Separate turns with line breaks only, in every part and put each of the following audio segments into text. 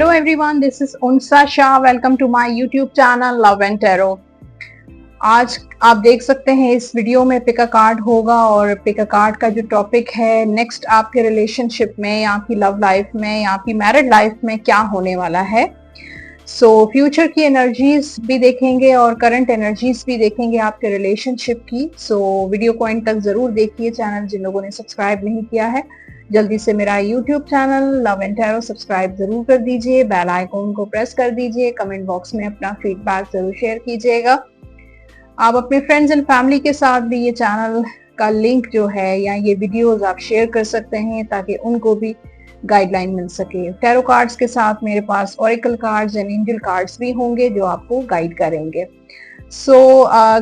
Hello everyone, this is Unsa Shah. Welcome to my YouTube channel Love and Tarot. आज आप देख सकते हैं इस वीडियो में पिक अ कार्ड होगा और पिक अ कार्ड का जो टॉपिक है नेक्स्ट आपके रिलेशनशिप में या आपकी लव लाइफ में या आपकी मैरिड लाइफ में क्या होने वाला है। फ्यूचर की एनर्जीज भी देखेंगे और करंट एनर्जीज भी देखेंगे आपके रिलेशनशिप की। वीडियो को एंड तक जरूर देखिए। चैनल जिन लोगों ने सब्सक्राइब नहीं किया है जल्दी से मेरा YouTube channel love and tarot subscribe जरूर कर दीजिए, बेल आइकॉन को प्रेस कर दीजिए, कमेंट बॉक्स में अपना फीडबैक जरूर शेयर कीजिएगा। आप अपने फ्रेंड्स एंड फैमिली के साथ भी ये चैनल का लिंक जो है या ये वीडियोस आप शेयर कर सकते हैं ताकि उनको भी गाइडलाइन मिल सके। टैरो कार्ड्स के साथ मेरे पास oracle cards and angel cards भी होंगे जो आपको गाइड करेंगे।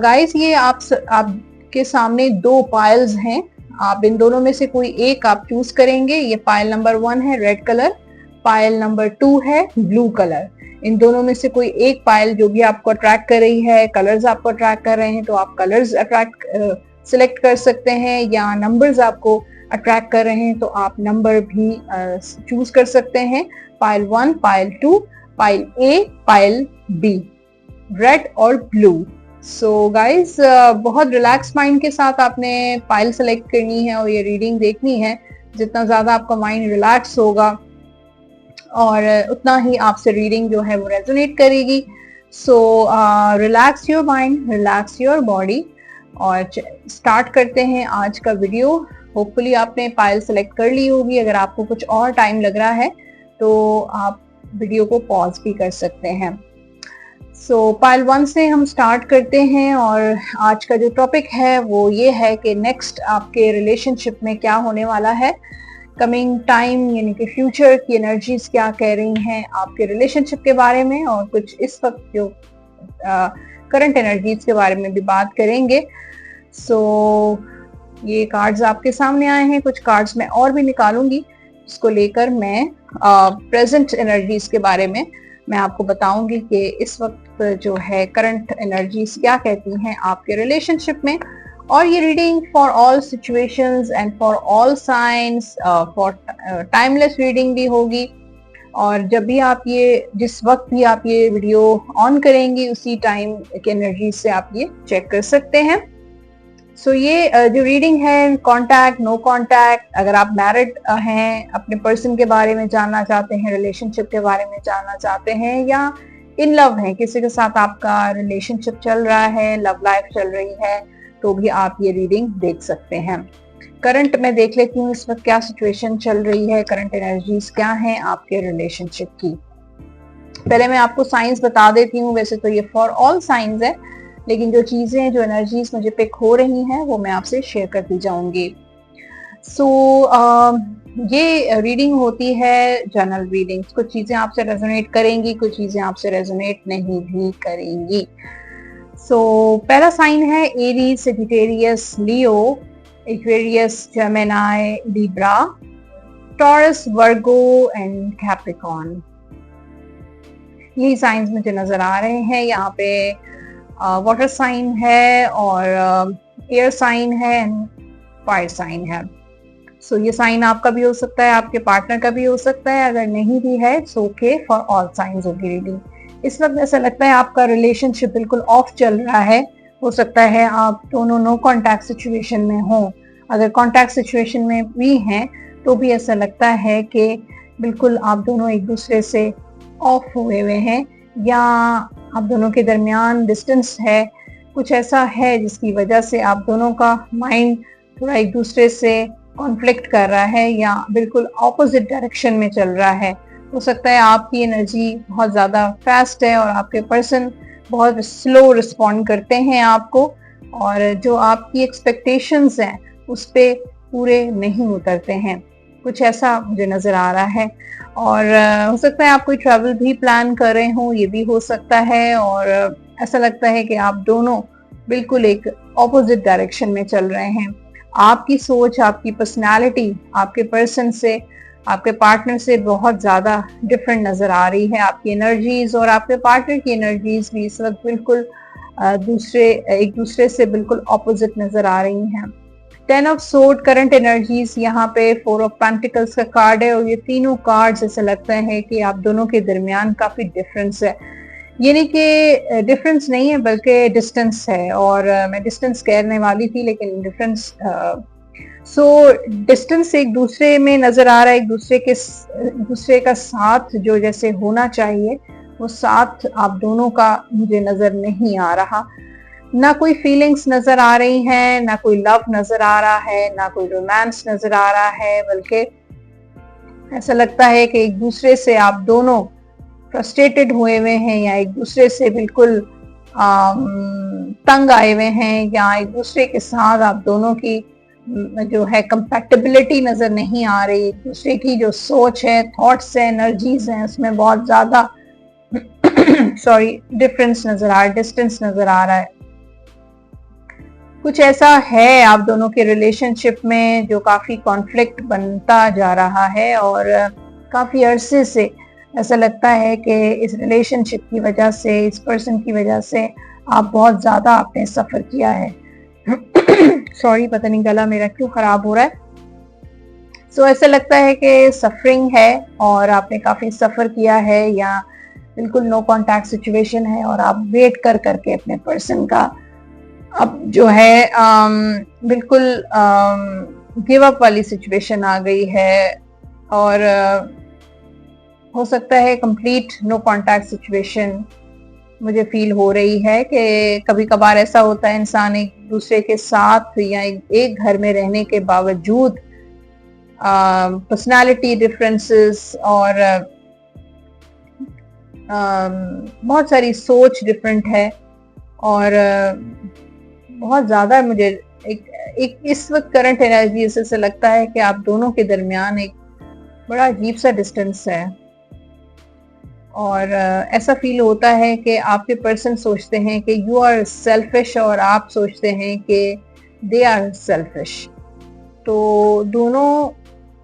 गाइस ये आपके सामने दो पाइल्स हैं। आप इन दोनों में से कोई एक आप चूज करेंगे। ये पाइल नंबर 1 है रेड कलर, पाइल नंबर 2 है ब्लू कलर। इन दोनों में से कोई एक पाइल जो भी आपको अट्रैक्ट कर रही है, कलर्स आपको अट्रैक्ट कर रहे हैं तो आप कलर्स सिलेक्ट कर सकते हैं, या नंबर्स आपको अट्रैक्ट कर रहे हैं तो आप नंबर भी चूज कर सकते हैं। पाइल 1, पाइल 2, पाइल ए, पाइल बी, रेड और ब्लू। गाइज बहुत रिलैक्स माइंड के साथ आपने पाइल सेलेक्ट करनी है और ये रीडिंग देखनी है। जितना ज्यादा आपका माइंड रिलैक्स होगा और उतना ही आपसे रीडिंग जो है वो रेजोनेट करेगी। Relax your mind, relax your body और स्टार्ट करते हैं आज का वीडियो। होपफुली आपने पाइल सेलेक्ट कर ली होगी। अगर आपको कुछ और टाइम लग रहा है तो आप वीडियो को पॉज भी कर सकते हैं। पाइल 1 से हम स्टार्ट करते हैं और आज का जो टॉपिक है वो ये है कि नेक्स्ट आपके रिलेशनशिप में क्या होने वाला है। कमिंग टाइम यानी कि फ्यूचर की एनर्जीज क्या कह रही हैं आपके रिलेशनशिप के बारे में, और कुछ इस वक्त जो करंट एनर्जीज के बारे में भी बात करेंगे। ये कार्ड्स आपके सामने आए हैं। कुछ कार्ड्स मैं और भी निकालूंगी जिसको लेकर मैं प्रेजेंट एनर्जीज के बारे में मैं आपको बताऊंगी कि इस वक्त जो है करंट एनर्जीज क्या कहती हैं आपके रिलेशनशिप में। और ये reading for all situations and for all science, for timeless reading भी होगी। और जब भी आप जिस वक्त भी आप ये वीडियो ऑन करेंगी उसी टाइम की एनर्जी से आप ये चेक कर सकते हैं। ये जो रीडिंग है कांटेक्ट, नो कांटेक्ट, अगर आप मैरिड हैं, अपने पर्सन के बारे में जानना चाहते हैं, रिलेशनशिप के बारे में जानना चाहते हैं, या इन लव हैं, किसी के साथ आपका रिलेशनशिप चल रहा है, लव लाइफ चल रही है, तो भी आप ये रीडिंग देख सकते हैं। करंट में देख लेती हूँ इस वक्त क्या सिचुएशन चल रही है, करंट एनर्जीज क्या हैं आपके रिलेशनशिप की। पहले मैं आपको साइंस बता देती हूँ। वैसे तो ये फॉर ऑल साइंस है, लेकिन जो चीजें जो एनर्जीज मुझे पिक हो रही हैं वो मैं आपसे शेयर करती जाऊंगी। ये रीडिंग होती है जनरल रीडिंग। कुछ चीजें आपसे रेजोनेट करेंगी, कुछ चीजें आपसे रेजोनेट नहीं भी करेंगी। पहला साइन है Aries, Sagittarius, Leo, Aquarius, Gemini, Libra, taurus, Virgo and Capricorn. यही साइंस मुझे नजर आ रहे हैं। यहाँ पे वाटर साइन है और एयर साइन है एंड फायर साइन है। ये साइन आपका भी हो सकता है, आपके पार्टनर का भी हो सकता है। अगर नहीं भी है so okay, for all science होगी रीडिंग। इस वक्त ऐसा लगता है आपका रिलेशनशिप बिल्कुल ऑफ चल रहा है। हो सकता है आप दोनों नो कांटेक्ट सिचुएशन में हो। अगर कांटेक्ट सिचुएशन में भी हैं तो भी ऐसा लगता है कि बिल्कुल आप दोनों एक दूसरे से ऑफ हुए हुए हैं, या आप दोनों के दरमियान डिस्टेंस है। कुछ ऐसा है जिसकी वजह से आप दोनों का माइंड थोड़ा एक दूसरे से कॉन्फ्लिक्ट कर रहा है या बिल्कुल ऑपोजिट डायरेक्शन में चल रहा है। हो सकता है आपकी एनर्जी बहुत ज़्यादा फास्ट है और आपके पर्सन बहुत स्लो रिस्पॉन्ड करते हैं आपको, और जो आपकी एक्सपेक्टेशंस हैं उस पे पूरे नहीं उतरते हैं। कुछ ऐसा मुझे नज़र आ रहा है। और हो सकता है आप कोई ट्रैवल भी प्लान कर रहे हो, ये भी हो सकता है। और ऐसा लगता है कि आप दोनों बिल्कुल एक ऑपोजिट डायरेक्शन में चल रहे हैं। आपकी सोच, आपकी पर्सनालिटी आपके पर्सन से, आपके पार्टनर से बहुत ज़्यादा डिफरेंट नज़र आ रही है। आपकी एनर्जीज और आपके पार्टनर की एनर्जीज भी इस वक्त बिल्कुल एक दूसरे से बिल्कुल ऑपोजिट नज़र आ रही हैं। 10 ऑफ सोर्ड करंट एनर्जीज, यहाँ पे 4 ऑफ पेंटिकल्स का कार्ड है और ये तीनों कार्ड्स ऐसा लगता है कि आप दोनों के दरमियान काफी डिफरेंस है। यानी कि डिफरेंस नहीं है बल्कि डिस्टेंस है, और मैं डिस्टेंस कहने वाली थी लेकिन डिफरेंस, सो डिस्टेंस एक दूसरे में नजर आ रहा है, एक दूसरे का साथ जो जैसे होना चाहिए वो साथ आप दोनों का मुझे नजर नहीं आ रहा। ना कोई फीलिंग्स नजर आ रही हैं, ना कोई लव नजर आ रहा है, ना कोई रोमांस नजर आ रहा है, बल्कि ऐसा लगता है कि एक दूसरे से आप दोनों फ्रस्ट्रेटेड हुए हुए हैं, या एक दूसरे से बिल्कुल तंग आए हुए हैं, या एक दूसरे के साथ आप दोनों की जो है कंपैटिबिलिटी नजर नहीं आ रही। एक दूसरे की जो सोच है, थॉट्स है, एनर्जीज हैं, उसमें बहुत ज्यादा डिफरेंस नजर आ रहा है, डिस्टेंस नजर आ रहा है। कुछ ऐसा है आप दोनों के रिलेशनशिप में जो काफी कॉन्फ्लिक्ट बनता जा रहा है, और काफी अरसे से ऐसा लगता है कि इस रिलेशनशिप की वजह से, इस पर्सन की वजह से आप बहुत ज्यादा आपने सफर किया है। सॉरी, पता नहीं गला मेरा क्यों खराब हो रहा है। सो ऐसा लगता है कि सफरिंग है और आपने काफी सफर किया है, या बिल्कुल नो कांटेक्ट सिचुएशन है और आप वेट कर करके अपने पर्सन का अब जो है बिल्कुल गिव अप वाली सिचुएशन आ गई है, और हो सकता है कंप्लीट नो कांटेक्ट सिचुएशन मुझे फील हो रही है। कि कभी कभार ऐसा होता है इंसान एक दूसरे के साथ या एक घर में रहने के बावजूद पर्सनालिटी डिफरेंसेस और बहुत सारी सोच डिफरेंट है, और बहुत ज्यादा मुझे एक इस वक्त करंट एनर्जी से लगता है कि आप दोनों के दरमियान एक बड़ा अजीब सा डिस्टेंस है, और ऐसा फील होता है कि आपके पर्सन सोचते हैं कि यू आर सेल्फिश और आप सोचते हैं कि दे आर सेल्फिश। तो दोनों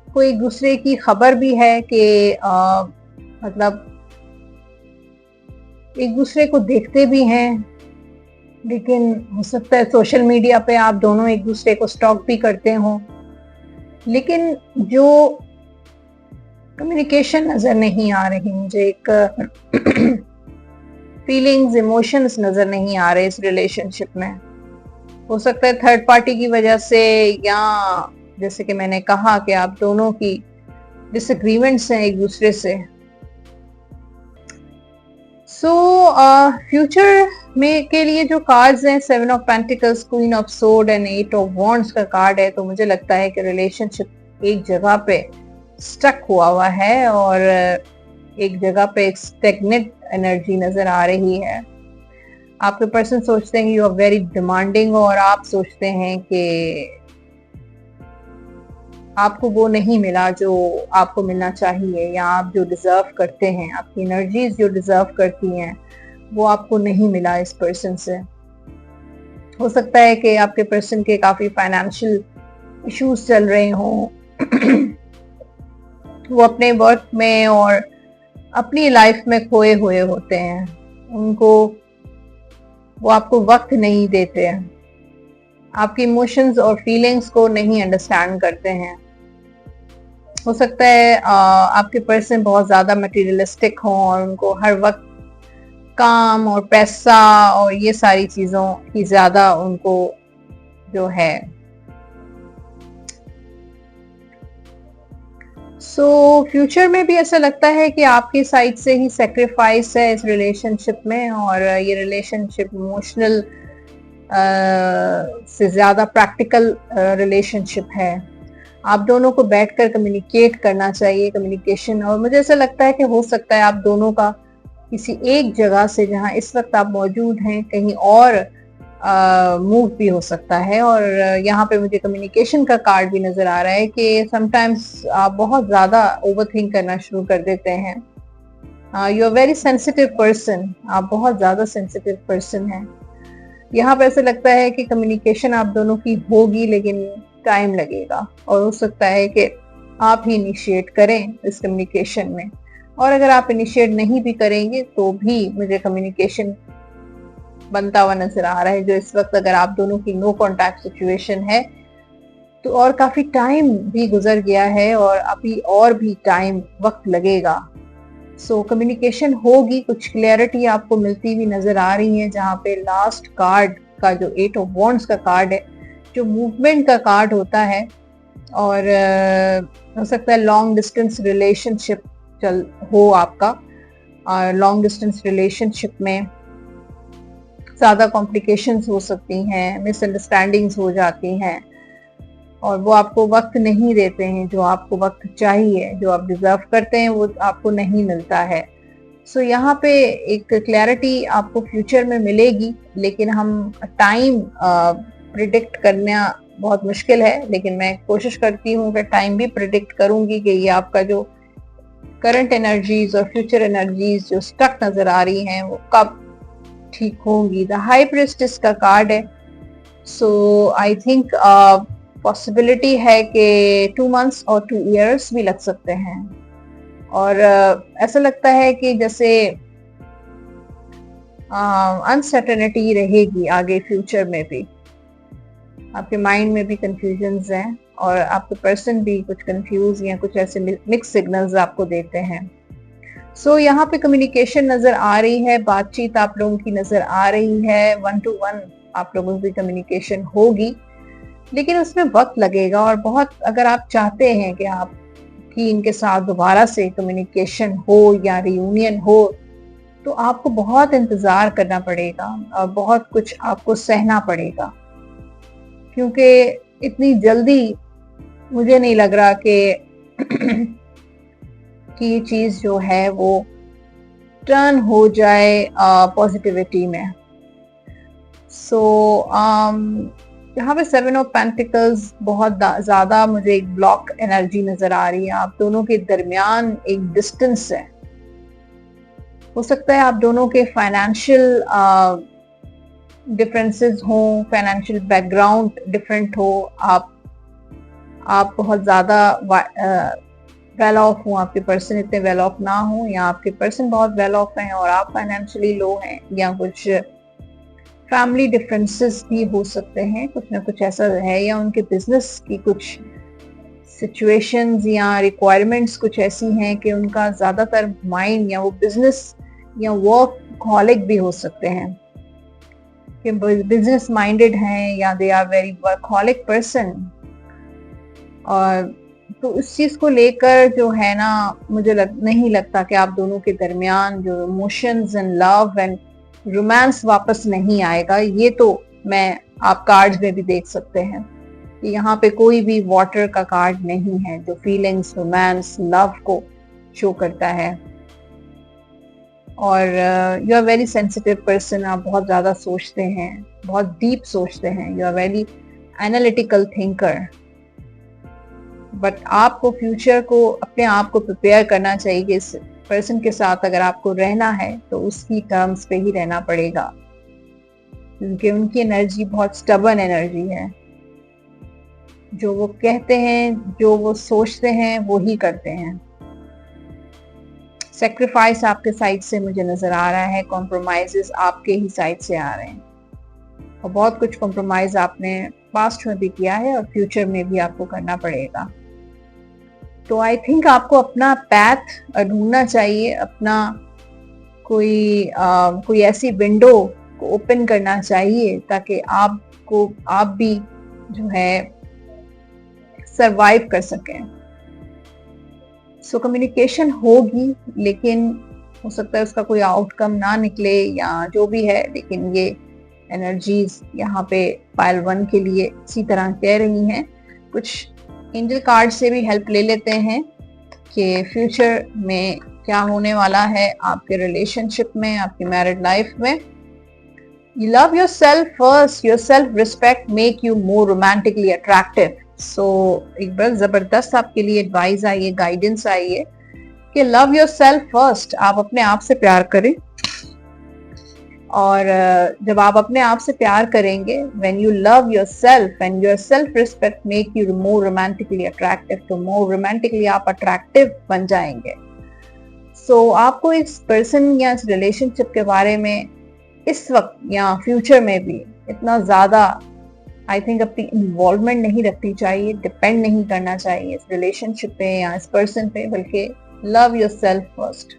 को एक दूसरे की खबर भी है कि मतलब एक दूसरे को देखते भी हैं, लेकिन हो सकता है सोशल मीडिया पे आप दोनों एक दूसरे को स्टॉक भी करते हो, लेकिन जो कम्युनिकेशन नजर नहीं आ रही मुझे, एक फीलिंग्स, इमोशंस नजर नहीं आ रहे इस रिलेशनशिप में। हो सकता है थर्ड पार्टी की वजह से, या जैसे कि मैंने कहा कि आप दोनों की डिसएग्रीमेंट्स हैं एक दूसरे से। सो फ्यूचर में के लिए जो कार्ड्स हैं, 7 of pentacles, queen of sword and 8 of wands का कार्ड है, तो मुझे लगता है कि रिलेशनशिप एक जगह पे स्टक हुआ है और एक जगह पे एक स्टेगनेट एनर्जी नजर आ रही है। आपके पर्सन सोचते हैं यू आर वेरी डिमांडिंग, और आप सोचते हैं कि आपको वो नहीं मिला जो आपको मिलना चाहिए, या आप जो डिजर्व करते हैं, आपकी एनर्जीज जो डिजर्व करती हैं वो आपको नहीं मिला इस पर्सन से। हो सकता है कि आपके पर्सन के काफी फाइनेंशियल इश्यूज चल रहे हों, वो अपने वर्क में और अपनी लाइफ में खोए हुए होते हैं, उनको वो आपको वक्त नहीं देते हैं, आपकी इमोशंस और फीलिंग्स को नहीं अंडरस्टैंड करते हैं। हो सकता है आपके पर्सन बहुत ज्यादा मटेरियलिस्टिक हों और उनको हर वक्त काम और पैसा और ये सारी चीजों की ज्यादा उनको जो है। फ्यूचर में भी ऐसा लगता है कि आपकी साइड से ही सेक्रीफाइस है इस रिलेशनशिप में, और ये रिलेशनशिप इमोशनल से ज्यादा प्रैक्टिकल रिलेशनशिप है। आप दोनों को बैठकर कम्युनिकेट करना चाहिए, कम्युनिकेशन। और मुझे ऐसा लगता है कि हो सकता है आप दोनों का किसी एक जगह से, जहां इस वक्त आप मौजूद हैं, कहीं और मूव भी हो सकता है। और यहाँ पे मुझे कम्युनिकेशन का कार्ड भी नजर आ रहा है कि समटाइम्स आप बहुत ज्यादा ओवरथिंक करना शुरू कर देते हैं। You are very sensitive person, आप बहुत ज्यादा सेंसिटिव पर्सन हैं। यहाँ पे ऐसा लगता है कि कम्युनिकेशन आप दोनों की होगी, लेकिन टाइम लगेगा, और हो सकता है कि आप ही इनिशिएट करें इस कम्युनिकेशन में। और अगर आप इनिशिएट नहीं भी करेंगे तो भी मुझे कम्युनिकेशन बनता हुआ नजर आ रहा है, जो इस वक्त अगर आप दोनों की नो कांटेक्ट सिचुएशन है तो और काफी टाइम भी गुजर गया है और अभी और भी टाइम वक्त लगेगा। सो कम्युनिकेशन होगी, कुछ क्लैरिटी आपको मिलती हुई नजर आ रही है, जहाँ पे लास्ट कार्ड का जो 8 ऑफ वॉन्ड्स का कार्ड है, जो मूवमेंट का कार्ड होता है, और हो सकता है लॉन्ग डिस्टेंस रिलेशनशिप चल हो आपका, और लॉन्ग डिस्टेंस रिलेशनशिप में ज्यादा कॉम्प्लिकेशंस हो सकती हैं, मिसअंडरस्टैंडिंग्स हो जाती हैं, और वो आपको वक्त नहीं देते हैं, जो आपको वक्त चाहिए, जो आप डिजर्व करते हैं वो आपको नहीं मिलता है। सो यहाँ पे एक क्लैरिटी आपको फ्यूचर में मिलेगी, लेकिन हम टाइम प्रिडिक्ट करना बहुत मुश्किल है, लेकिन मैं कोशिश करती हूँ कि टाइम भी प्रिडिक्ट करूंगी कि ये आपका जो करंट एनर्जीज और फ्यूचर एनर्जीज जो स्टक नजर आ रही हैं वो कब ठीक होंगी। द हाई प्रिस्टेस का कार्ड है, सो आई थिंक पॉसिबिलिटी है कि 2 months और 2 years भी लग सकते हैं, और ऐसा लगता है कि जैसे अनसर्टेनिटी रहेगी आगे फ्यूचर में भी, आपके माइंड में भी कंफ्यूजन्स हैं, और आपके पर्सन भी कुछ कंफ्यूज या कुछ ऐसे मिक्स सिग्नल्स आपको देते हैं। सो यहाँ पे कम्युनिकेशन नजर आ रही है, बातचीत आप लोगों की नजर आ रही है, 1 to 1 आप लोगों की कम्युनिकेशन होगी, लेकिन उसमें वक्त लगेगा। और बहुत अगर आप चाहते हैं कि आप कि इनके साथ दोबारा से कम्युनिकेशन हो या रियूनियन हो, तो आपको बहुत इंतजार करना पड़ेगा और बहुत कुछ आपको सहना पड़ेगा, क्योंकि इतनी जल्दी मुझे नहीं लग रहा कि कि ये चीज जो है वो टर्न हो जाए पॉजिटिविटी में। सो यहाँ पे 7 ऑफ पेंटिकल्स बहुत ज्यादा मुझे एक ब्लॉक एनर्जी नजर आ रही है। आप दोनों के दरमियान एक डिस्टेंस है, हो सकता है आप दोनों के फाइनेंशियल डिफरेंसेस हो, फाइनेंशियल बैकग्राउंड डिफरेंट हो, आप बहुत ज्यादा वेल ऑफ हो, आपके पर्सन इतने वेल ऑफ ना हो, या आपके पर्सन बहुत वेल ऑफ हैं और आप फाइनेंशियली लो हैं, या कुछ फैमिली डिफरेंसेस भी हो सकते हैं, कुछ ना कुछ ऐसा है, या उनके बिजनेस की कुछ सिचुएशंस या रिक्वायरमेंट्स कुछ ऐसी हैं कि उनका ज्यादातर माइंड या वो बिजनेस या वर्क हॉलिक भी हो सकते हैं, कि बिजनेस माइंडेड हैं या they are very workaholic person. और तो उस चीज को लेकर जो है ना, मुझे नहीं लगता कि आप दोनों के दरमियान जो emotions and love and romance वापस नहीं आएगा। ये तो मैं आप कार्ड्स में भी देख सकते हैं कि यहाँ पे कोई भी वाटर का कार्ड नहीं है जो फीलिंग्स, रोमांस, लव को शो करता है। और you are very sensitive person, आप बहुत ज्यादा सोचते हैं, बहुत डीप सोचते हैं, you are very analytical thinker, but आपको फ्यूचर को, अपने आप को प्रिपेयर करना चाहिए कि इस पर्सन के साथ अगर आपको रहना है तो उसकी टर्म्स पे ही रहना पड़ेगा, क्योंकि उनकी एनर्जी बहुत स्टबर्न एनर्जी है। जो वो कहते हैं, जो वो सोचते हैं, वो ही करते हैं। सेक्रीफाइस आपके साइड से मुझे नजर आ रहा है, कॉम्प्रोमाइजेस आपके ही साइड से आ रहे हैं, और बहुत कुछ कॉम्प्रोमाइज आपने पास्ट में भी किया है और फ्यूचर में भी आपको करना पड़ेगा। तो आई थिंक आपको अपना पैथ ढूंढना चाहिए, अपना कोई ऐसी विंडो को ओपन करना चाहिए ताकि आप भी जो है सरवाइव कर सकें। सो कम्युनिकेशन होगी, लेकिन हो सकता है उसका कोई आउटकम ना निकले या जो भी है, लेकिन ये एनर्जीज यहाँ पे पाइल 1 के लिए इसी तरह कह रही हैं। कुछ एंजल कार्ड से भी हेल्प ले लेते हैं कि फ्यूचर में क्या होने वाला है आपके रिलेशनशिप में, आपकी मैरिड लाइफ में। You love yourself first. Your self-respect make you more romantically attractive. So एक बड़ा जबरदस्त आपके लिए एडवाइस आई है, गाइडेंस आई है कि लव योरसेल्फ फर्स्ट, आप अपने आप से प्यार करें। और जब आप अपने आप से प्यार करेंगे, when you love yourself and your self-respect make you more romantically attractive, तो more romantically आप attractive बन जाएंगे। So आपको इस पर्सन या इस रिलेशनशिप के बारे में इस वक्त या फ्यूचर में भी इतना ज्यादा आई थिंक अपनी इन्वॉल्वमेंट नहीं रखनी चाहिए, डिपेंड नहीं करना चाहिए इस रिलेशनशिप पे या इस पर्सन पे, बल्कि लव योरसेल्फ फर्स्ट।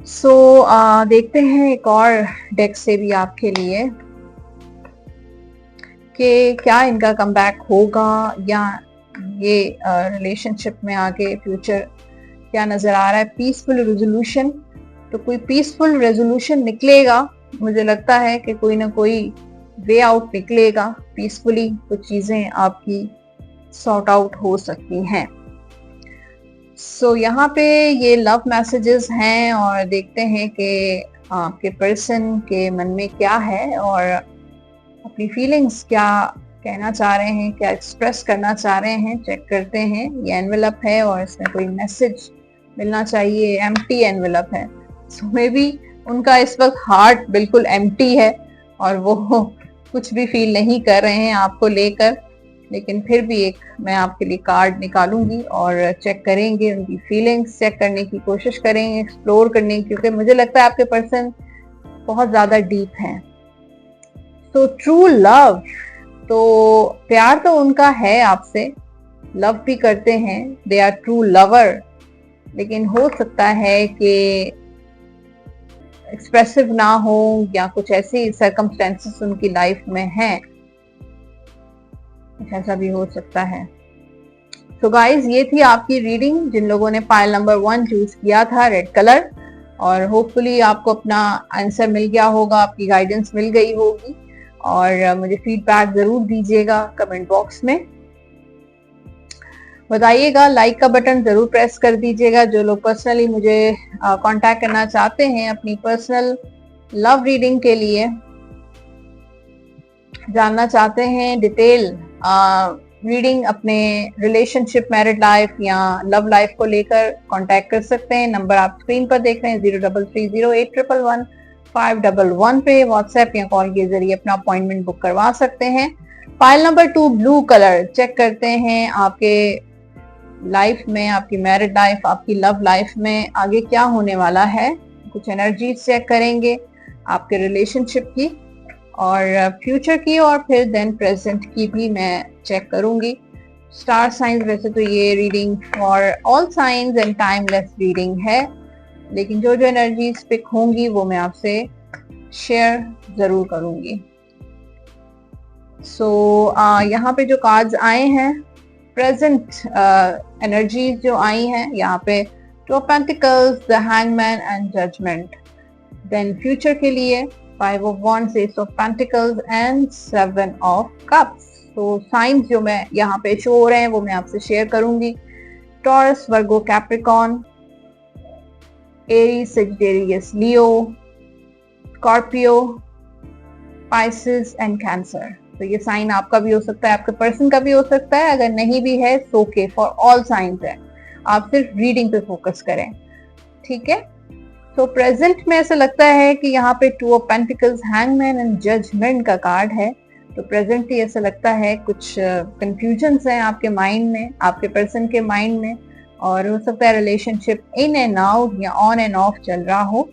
सो देखते हैं एक और डेक से भी आपके लिए कि क्या इनका कमबैक होगा या ये रिलेशनशिप में आगे फ्यूचर क्या नजर आ रहा है। पीसफुल रेजोल्यूशन, तो कोई पीसफुल रेजोल्यूशन निकलेगा, मुझे लगता है कि कोई ना कोई वे आउट निकलेगा पीसफुली, कुछ चीजें आपकी सॉर्ट आउट हो सकती हैं। सो यहाँ पे ये लव मैसेजेस हैं और देखते हैं कि आपके पर्सन के मन में क्या है और अपनी फीलिंग्स क्या कहना चाह रहे हैं, क्या एक्सप्रेस करना चाह रहे हैं। चेक करते हैं। ये एनवेलप है और इसमें कोई मैसेज मिलना चाहिए। एम्प्टी एनवेलप है, सो मे बी उनका इस वक्त हार्ट बिल्कुल एम्प्टी है और वो कुछ भी फील नहीं कर रहे हैं आपको लेकर। लेकिन फिर भी एक मैं आपके लिए कार्ड निकालूंगी और चेक करेंगे, उनकी फीलिंग्स चेक करने की कोशिश करेंगे, एक्सप्लोर करने की, क्योंकि मुझे लगता है आपके पर्सन बहुत ज्यादा डीप हैं। तो ट्रू लव, तो प्यार तो उनका है आपसे, लव भी करते हैं, दे आर ट्रू लवर। लेकिन हो सकता है कि एक्सप्रेसिव ना हो या कुछ ऐसी सर्कमस्टेंसेस उनकी लाइफ में हैं, ऐसा भी हो सकता है। तो गाइज ये थी आपकी रीडिंग जिन लोगों ने पाइल नंबर 1 चूज किया था, रेड कलर, और होपफुली आपको अपना आंसर मिल गया होगा, आपकी गाइडेंस मिल गई होगी। और मुझे फीडबैक जरूर दीजिएगा कमेंट बॉक्स में, बताइएगा। लाइक का बटन जरूर प्रेस कर दीजिएगा। जो लोग पर्सनली मुझे कांटेक्ट करना चाहते हैं अपनी पर्सनल लव रीडिंग के लिए, जानना चाहते हैं डिटेल रीडिंग अपने रिलेशनशिप, मैरिड लाइफ या लव लाइफ को लेकर, कांटेक्ट कर सकते हैं। नंबर आप स्क्रीन पर देख रहे हैं 033081111511 पे व्हाट्सएप या कॉल के जरिए अपना अपॉइंटमेंट बुक करवा सकते हैं। Pile number 2 blue colour, check करते हैं आपके लाइफ में, आपकी मैरिड लाइफ, आपकी लव लाइफ में आगे क्या होने वाला है। कुछ एनर्जी चेक करेंगे आपके रिलेशनशिप की और फ्यूचर की, और फिर देन प्रेजेंट की भी मैं चेक करूंगी। स्टार साइंस, वैसे तो ये reading for all science and timeless reading है, लेकिन जो जो एनर्जीज पिक होंगी वो मैं आपसे शेयर जरूर करूंगी। सो यहाँ पे जो कार्ड्स आए हैं, प्रेजेंट एनर्जीज जो आई हैं यहाँ पे, 2 of pentacles, the hangman and judgement. Then future के लिए 5 of Wands, Ace of Pentacles and 7 of Cups। तो साइंस जो मैं यहाँ पे शो हो रहे हैं वो मैं आपसे शेयर करूंगी। Taurus, Virgo, Capricorn, Aries, Sagittarius, Leo, Scorpio, Pisces and cancer. तो ये साइन आपका भी हो सकता है, आपके पर्सन का भी हो सकता है। अगर नहीं भी है सो के, फॉर ऑल साइंस है। आप सिर्फ रीडिंग पे फोकस करें, ठीक है। तो प्रेजेंट में ऐसा लगता है कि यहाँ पे 2 of pentacles, hangman and judgement का कार्ड है। तो प्रेजेंटली ऐसा लगता है कुछ कंफ्यूजन्स हैं आपके माइंड में, आपके पर्सन के माइंड में, और हो सकता है रिलेशनशिप इन एंड आउट या ऑन एंड ऑफ चल रहा हो।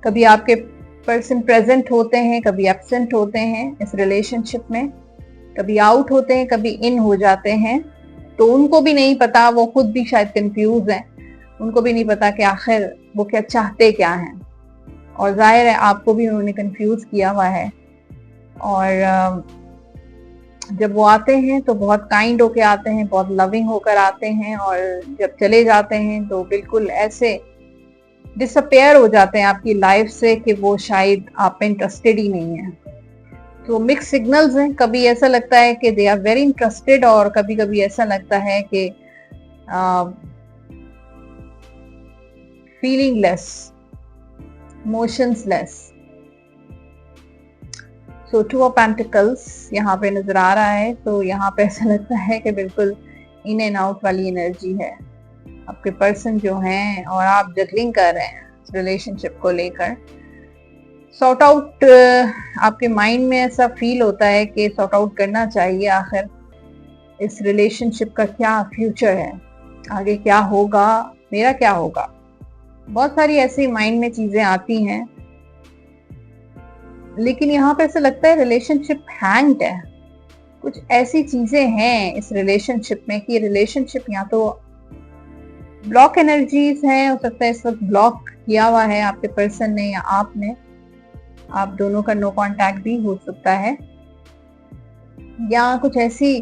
कभी आपके पर्सन प्रेजेंट होते हैं, कभी एब्सेंट होते हैं इस रिलेशनशिप में, कभी आउट होते हैं, कभी इन हो जाते हैं। तो उनको भी नहीं पता, वो खुद भी शायद कंफ्यूज हैं, उनको भी नहीं पता कि आखिर वो क्या चाहते क्या हैं। और जाहिर है आपको भी उन्होंने कंफ्यूज किया हुआ है। और जब वो आते हैं तो बहुत काइंड होके आते हैं, बहुत लविंग होकर आते हैं, और जब चले जाते हैं तो बिल्कुल ऐसे डिसअपेयर हो जाते हैं आपकी लाइफ से कि वो शायद आप में इंटरेस्टेड ही नहीं है। तो मिक्स सिग्नल्स हैं, कभी ऐसा लगता है कि दे आर वेरी इंटरेस्टेड, और कभी कभी ऐसा लगता है कि feelingless, motionless। So 2 of Pentacles यहाँ पे नजर आ रहा है। तो यहाँ पे ऐसा लगता है कि बिल्कुल इन एंड आउट वाली एनर्जी है। आपके पर्सन जो हैं और आप जगलिंग कर रहे हैं रिलेशनशिप को लेकर। सॉर्ट आउट आपके माइंड में ऐसा फील होता है कि सॉर्ट आउट करना चाहिए, आखिर इस रिलेशनशिप का क्या फ्यूचर है, आगे क्या होगा, मेरा क्या होगा। बहुत सारी ऐसी माइंड में चीजें आती हैं। लेकिन यहाँ पे ऐसा लगता है रिलेशनशिप हैंग्ड है। कुछ ऐसी चीजें हैं इस रिलेशनशिप में कि रिलेशनशिप या तो ब्लॉक एनर्जीज है, हो सकता है इस वक्त ब्लॉक किया हुआ है आपके पर्सन ने या आपने, आप दोनों का नो कांटेक्ट भी हो सकता है, या कुछ ऐसी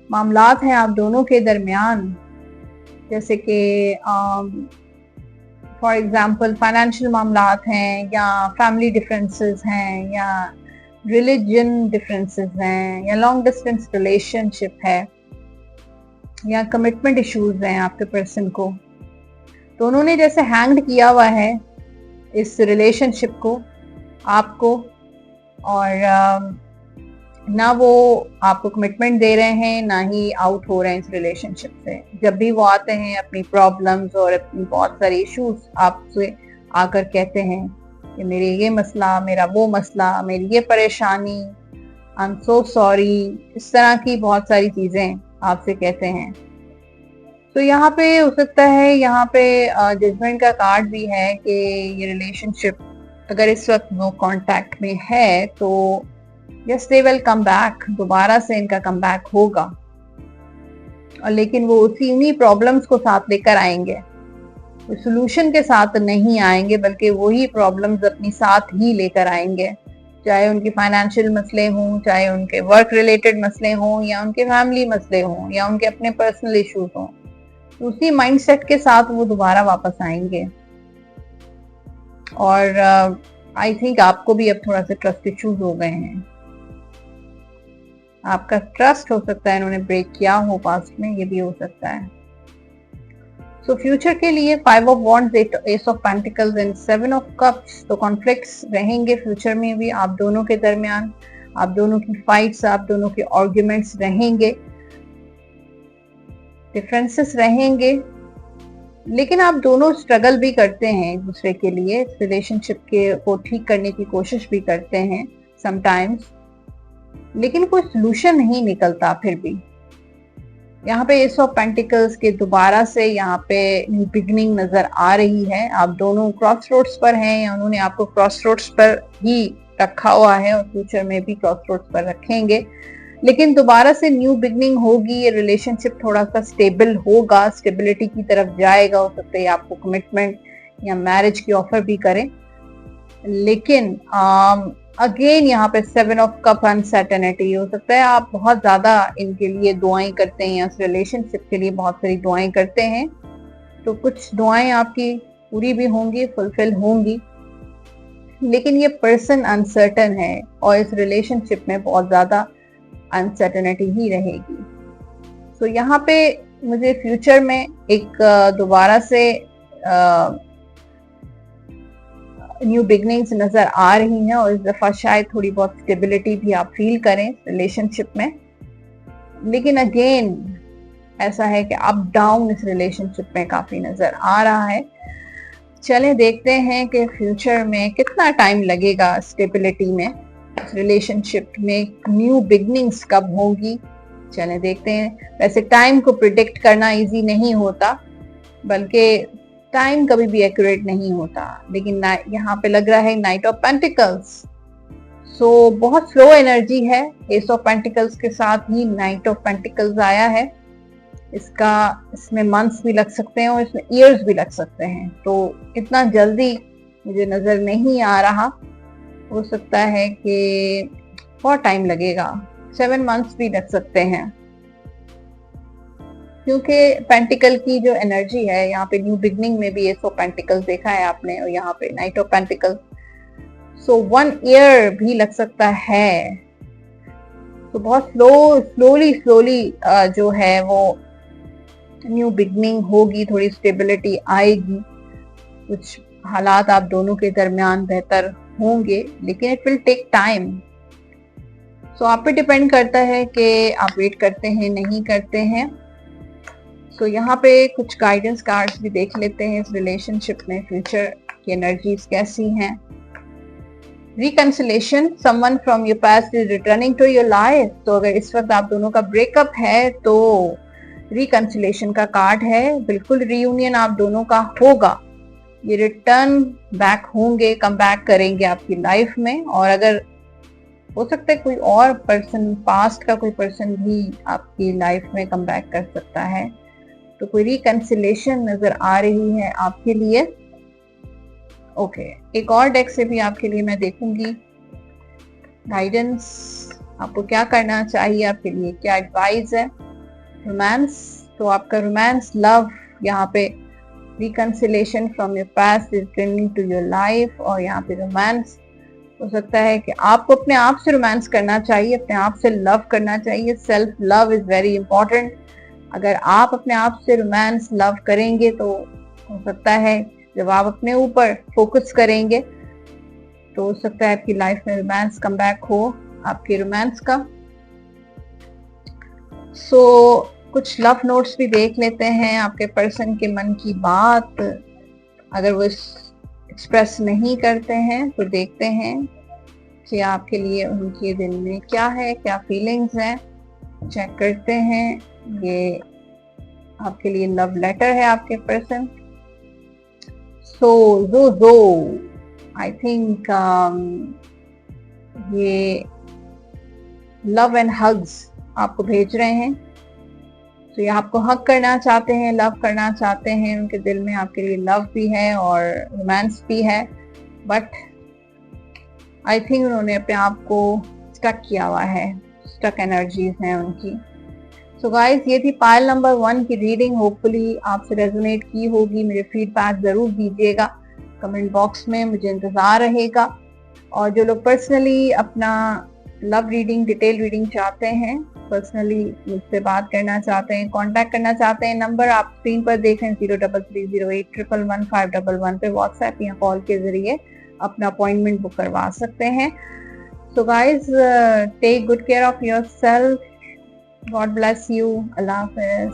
मामलात हैं आप दोनों के दरमियान जैसे कि फॉर एग्जांपल फाइनेंशियल मामलात हैं, या फैमिली डिफरेंसेस हैं, या रिलीजन डिफरेंसेस हैं, या लॉन्ग डिस्टेंस रिलेशनशिप है, या कमिटमेंट इश्यूज हैं आपके पर्सन को। तो उन्होंने जैसे हैंग्ड किया हुआ है इस रिलेशनशिप को, आपको, और ना वो आपको कमिटमेंट दे रहे हैं, ना ही आउट हो रहे हैं इस रिलेशनशिप से। जब भी वो आते हैं अपनी प्रॉब्लम्स और अपनी बहुत सारी इश्यूज आपसे आकर कहते हैं कि मेरे ये मसला, मेरा वो मसला, मेरी ये परेशानी, आई एम सो सॉरी, इस तरह की बहुत सारी चीजें आपसे कहते हैं। तो यहाँ पे हो सकता है, यहाँ पे जजमेंट का कार्ड भी है कि ये रिलेशनशिप अगर इस वक्त नो कांटेक्ट में है तो yes they will come back, दोबारा से इनका कम बैक होगा, और लेकिन वो उन्हीं प्रॉब्लम्स को साथ लेकर आएंगे, सोल्यूशन के साथ नहीं आएंगे, बल्कि वही प्रॉब्लम्स अपनी साथ ही लेकर आएंगे, चाहे उनके फाइनेंशियल मसले हों, चाहे उनके वर्क रिलेटेड मसले हों, या उनके फैमिली मसले हों, या उनके अपने पर्सनल इश्यूज हों। उसी माइंडसेट के साथ वो दोबारा वापस आएंगे। और आई थिंक आपको भी अब थोड़ा सा ट्रस्ट इश्यूज हो गए हैं, आपका ट्रस्ट हो सकता है इन्होंने ब्रेक किया हो पास्ट में, ये भी हो सकता है। सो फ्यूचर के लिए 5 of wands, S of pentacles and 7 of cups, तो कॉन्फ्लिक्ट्स रहेंगे फ्यूचर में भी आप दोनों के दरमियान, आप दोनों की फाइट्स, आप दोनों के आर्ग्यूमेंट्स रहेंगे, डिफरेंसेस रहेंगे, लेकिन आप दोनों स्ट्रगल भी करते हैं एक दूसरे के लिए, रिलेशनशिप के को ठीक करने की कोशिश भी करते हैं समटाइम्स, लेकिन कोई सलूशन नहीं निकलता फिर भी। यहाँ पे एस ऑफ पेंटिकल्स के दोबारा से यहाँ पे न्यू बिगनिंग नजर आ रही है। आप दोनों क्रॉस रोड्स पर हैं, या उन्होंने आपको क्रॉस रोड्स पर ही रखा हुआ है और फ्यूचर में भी क्रॉस रोड्स पर रखेंगे, लेकिन दोबारा से न्यू बिगनिंग होगी। ये रिलेशनशिप थोड़ा सा स्टेबल होगा, स्टेबिलिटी की तरफ जाएगा। हो सकता है आपको कमिटमेंट या मैरिज की ऑफर भी करें, लेकिन अगेन यहाँ पे 7 ऑफ कप अनसर्टेनिटी, हो सकता है आप बहुत ज्यादा इनके लिए दुआएं करते हैं, या इस रिलेशनशिप के लिए बहुत सारी दुआएं करते हैं, तो कुछ दुआएं आपकी पूरी भी होंगी, फुलफिल होंगी, लेकिन ये पर्सन अनसर्टन है और इस रिलेशनशिप में बहुत ज्यादा अनसर्टेनिटी ही रहेगी। सो यहाँ पे मुझे फ्यूचर में एक दोबारा से न्यू बिगनिंग्स नजर आ रही हैं, और इस दफा शायद थोड़ी बहुत स्टेबिलिटी भी आप फील करें रिलेशनशिप में, लेकिन अगेन ऐसा है कि अप डाउन इस रिलेशनशिप में काफी नजर आ रहा है। चलें देखते हैं कि फ्यूचर में कितना टाइम लगेगा स्टेबिलिटी में, इस रिलेशनशिप में न्यू बिगनिंग्स कब होंगी, चलें देखते हैं। वैसे टाइम को प्रिडिक्ट करना इजी नहीं होता, बल्कि टाइम कभी भी एक्यूरेट नहीं होता, लेकिन यहाँ पे लग रहा है नाइट ऑफ पेंटिकल्स, सो बहुत स्लो एनर्जी है। एस ऑफ पेंटिकल्स के साथ ही नाइट ऑफ पेंटिकल्स आया है, इसमें मंथ्स भी लग सकते हैं और इसमें ईयर्स भी लग सकते हैं, तो इतना जल्दी मुझे नजर नहीं आ रहा। हो सकता है कि बहुत टाइम लगेगा, 7 मंथ्स भी लग सकते हैं, क्योंकि पेंटिकल की जो एनर्जी है, यहाँ पे न्यू बिगनिंग में भी एस ऑफ पेंटिकल्स देखा है आपने, और यहाँ पे night of pentacles, so 1 year भी लग सकता है। तो बहुत स्लोली जो है वो न्यू बिगनिंग होगी, थोड़ी स्टेबिलिटी आएगी, कुछ हालात आप दोनों के दरमियान बेहतर होंगे, लेकिन इट विल टेक टाइम। सो आप पे डिपेंड करता है कि आप वेट करते हैं नहीं करते हैं। सो यहाँ पे कुछ गाइडेंस कार्ड्स भी देख लेते हैं इस रिलेशनशिप में फ्यूचर की एनर्जीज कैसी हैं। Reconciliation, someone from your past is returning to your life. तो अगर इस वक्त आप दोनों का ब्रेकअप है तो रिकंसिलेशन का कार्ड है, बिल्कुल रियूनियन आप दोनों का होगा, ये रिटर्न बैक होंगे, कम बैक करेंगे आपकी लाइफ में। और अगर हो सकता है कोई और पर्सन, पास्ट का कोई पर्सन भी आपकी लाइफ में कम बैक कर सकता है। तो कोई रिकंसिलेशन नजर आ रही है आपके लिए। ओके, एक और डेक से भी आपके लिए मैं देखूंगी गाइडेंस, आपको क्या करना चाहिए, आपके लिए क्या एडवाइस है। रोमांस, तो आपका रोमांस, लव, यहाँ पे reconciliation from your past is returning to your life, और यहाँ पे रोमांस हो सकता है कि आपको अपने आप से रोमांस करना चाहिए, अपने आप से लव करना चाहिए। Self love is very important. अगर आप अपने आप से रोमांस लव करेंगे तो हो सकता है जब आप अपने ऊपर फोकस करेंगे तो हो सकता है आपकी लाइफ में रोमांस कम बैक हो आपके रोमांस का। कुछ लव नोट्स भी देख लेते हैं। आपके पर्सन के मन की बात अगर वो एक्सप्रेस नहीं करते हैं तो देखते हैं कि आपके लिए उनके दिल में क्या है, क्या फीलिंग्स हैं, चेक करते हैं। ये आपके लिए लव लेटर है आपके पर्सन। जो आई थिंक ये लव एंड हग्स आपको भेज रहे हैं। तो ये आपको हक करना चाहते हैं, लव करना चाहते हैं। उनके दिल में आपके लिए लव भी है और रोमांस भी है, बट आई थिंक उन्होंने अपने आप को स्टक किया हुआ है, स्टक एनर्जीज हैं उनकी। सो गाइस, ये थी पायल नंबर 1 की रीडिंग। होपफुली आपसे रेजोनेट की होगी। मुझे फीडबैक जरूर दीजिएगा कमेंट बॉक्स में, मुझे इंतजार रहेगा। और जो लोग पर्सनली अपना लव रीडिंग, डिटेल रीडिंग चाहते हैं, पर्सनली मुझसे बात करना चाहते हैं, कांटेक्ट करना चाहते हैं, नंबर आप स्क्रीन पर देख रहे हैं 033081111511 पे व्हाट्सएप या कॉल के जरिए अपना अपॉइंटमेंट बुक करवा सकते हैं। So guys, take good care of yourself. God bless you. अल्लाह हाफिज।